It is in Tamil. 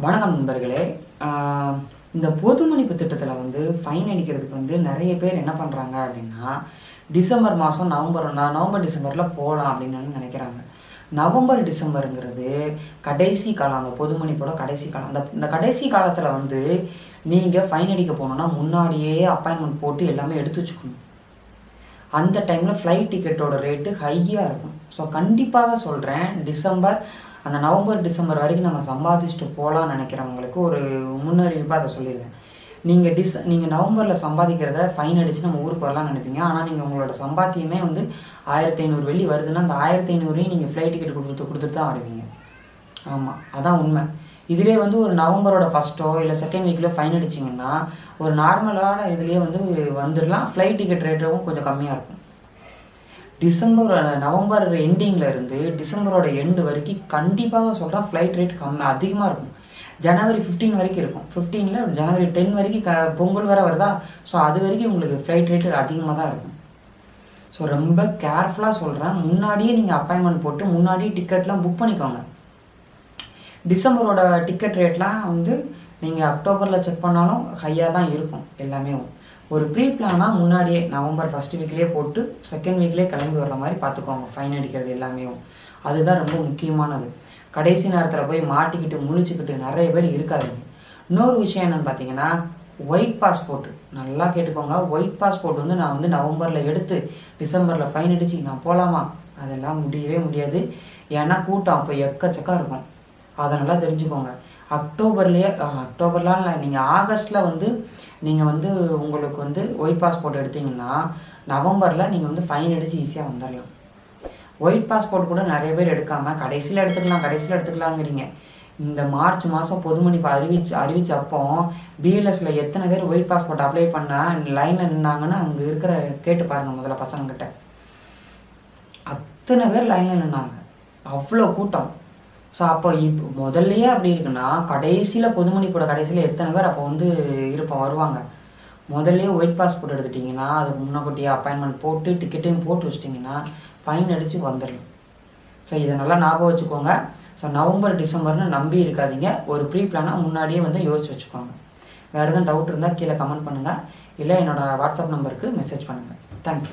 வணக்கம் நண்பர்களே. இந்த பொது மன்னிப்பு திட்டத்தில் ஃபைன் அடிக்கிறதுக்கு நிறைய பேர் என்ன பண்ணுறாங்க அப்படின்னா, டிசம்பர் மாதம் நவம்பர் டிசம்பரில் போகலாம் அப்படின்னு நினைக்கிறாங்க. நவம்பர் டிசம்பருங்கிறது கடைசி காலம், அந்த பொது மன்னிப்போட கடைசி காலம். இந்த கடைசி காலத்தில் நீங்கள் ஃபைன் அடிக்க போகணுன்னா முன்னாடியே அப்பாயின்மெண்ட் போட்டு எல்லாமே எடுத்து வச்சுக்கணும். அந்த டைமில் ஃப்ளைட் டிக்கெட்டோட ரேட்டு ஹையாக இருக்கும். ஸோ கண்டிப்பாக சொல்கிறேன், அந்த நவம்பர் டிசம்பர் வரைக்கும் நம்ம சம்பாதிச்சுட்டு போகலான்னு நினைக்கிறவங்களுக்கு ஒரு முன்னறிவிப்பாக அதை சொல்லிடுவேன். நீங்கள் நவம்பரில் சம்பாதிக்கிறத ஃபைன் அடித்து நம்ம ஊருக்கு வரலாம்னு நினைப்பீங்க. ஆனால் நீங்கள் உங்களோட சம்பாத்தியமே 1500 வெள்ளி வருதுன்னா அந்த 1500 நீங்கள் ஃப்ளைட் டிக்கெட் கொடுத்துட்டு தான் வருவீங்க. ஆமாம், அதான் உண்மை. இதிலே ஒரு நவம்பரோட ஃபஸ்ட்டோ இல்லை செகண்ட் வீக்கில் ஃபைன் அடிச்சிங்கன்னா ஒரு நார்மலான இதுலேயே வந்துடலாம். ஃப்ளைட் டிக்கெட் ரேட்டும் கொஞ்சம் கம்மியாக இருக்கும். நவம்பர் எண்டிங்கில் இருந்து டிசம்பரோட எண்டு வரைக்கும் கண்டிப்பாக சொல்கிறேன், ஃப்ளைட் ரேட் அதிகமாக இருக்கும். ஜனவரி 15 வரைக்கும் இருக்கும். 15ல் ஜனவரி 10 வரைக்கும் பொங்கல் வர வருதா. ஸோ அது வரைக்கும் உங்களுக்கு ஃப்ளைட் ரேட்டு அதிகமாக தான் இருக்கும். ஸோ ரொம்ப கேர்ஃபுல்லாக சொல்கிறேன், முன்னாடியே நீங்கள் அப்பாயின்மெண்ட் போட்டு முன்னாடியே டிக்கெட்லாம் புக் பண்ணிக்கோங்க. டிசம்பரோட டிக்கெட் ரேட்லாம் நீங்கள் அக்டோபரில் செக் பண்ணாலும் ஹையாக தான் இருக்கும். எல்லாமே ஒரு ப்ரீ பிளானாக முன்னாடியே நவம்பர் ஃபஸ்ட் வீக்லேயே போட்டு செகண்ட் வீக்லேயே கிளம்பி வர்ற மாதிரி பார்த்துக்கோங்க. ஃபைன் அடிக்கிறது எல்லாமே அதுதான் ரொம்ப முக்கியமானது. கடைசி நேரத்தில் போய் மாட்டிக்கிட்டு முழிச்சுக்கிட்டு நிறைய பேர் இருக்காதுங்க. இன்னொரு விஷயம் என்னென்னு பார்த்தீங்கன்னா, ஒயிட் பாஸ்போர்ட் நல்லா கேட்டுக்கோங்க. ஒயிட் பாஸ்போர்ட் நான் நவம்பரில் எடுத்து டிசம்பரில் ஃபைன் அடித்து நான் போகலாமா? அதெல்லாம் முடியவே முடியாது. ஏன்னா கூட்டம் அப்போ எக்கச்சக்கம் இருக்கும். அதை நல்லா தெரிஞ்சுக்கோங்க. அக்டோபர்லாம் இல்லை, நீங்கள் ஆகஸ்ட்டில் நீங்கள் உங்களுக்கு ஒயிட் பாஸ்போர்ட் எடுத்தீங்கன்னா நவம்பரில் நீங்கள் ஃபைன் அடித்து ஈஸியாக வந்துடலாம். ஒயிட் பாஸ்போர்ட் கூட நிறைய பேர் எடுக்காமல் கடைசியில் எடுத்துக்கலாங்கிறீங்க. இந்த மார்ச் மாதம் பொது மன்னிப்பு அறிவிச்சப்போ பிஎல்எஸில் எத்தனை பேர் ஒயிட் பாஸ்போர்ட் அப்ளை பண்ணால் லைனில் நின்னாங்கன்னு அங்கே இருக்கிற கேட்டு பாருங்கள் முதல்ல பசங்கக்கிட்ட. அத்தனை பேர் லைனில் நின்னாங்க, அவ்வளோ கூட்டம். ஸோ அப்போ முதல்லையே அப்படி இருக்குன்னா கடைசியில் பொது மன்னிப்போட கடைசியில் எத்தனை பேர் அப்போ வருவாங்க. முதல்லையே ஒயிட் பாஸ்போர்ட் எடுத்துட்டிங்கன்னா அதுக்கு முன்னக்கூட்டியே அப்பாயின்மெண்ட் போட்டு டிக்கெட்டையும் போட்டு வச்சிட்டிங்கன்னா ஃபைன் அடித்து வந்துடலாம். ஸோ இதை நல்லா ஞாபகம் வச்சுக்கோங்க. ஸோ நவம்பர் டிசம்பர்னு நம்பி இருக்காதீங்க. ஒரு ப்ரீ பிளானாக முன்னாடியே யோசிச்சு வச்சுக்கோங்க. வேறு எதுவும் டவுட் இருந்தால் கீழே கமெண்ட் பண்ணுங்கள், இல்லை என்னோடய வாட்ஸ்அப் நம்பருக்கு மெசேஜ் பண்ணுங்கள். தேங்க்யூ.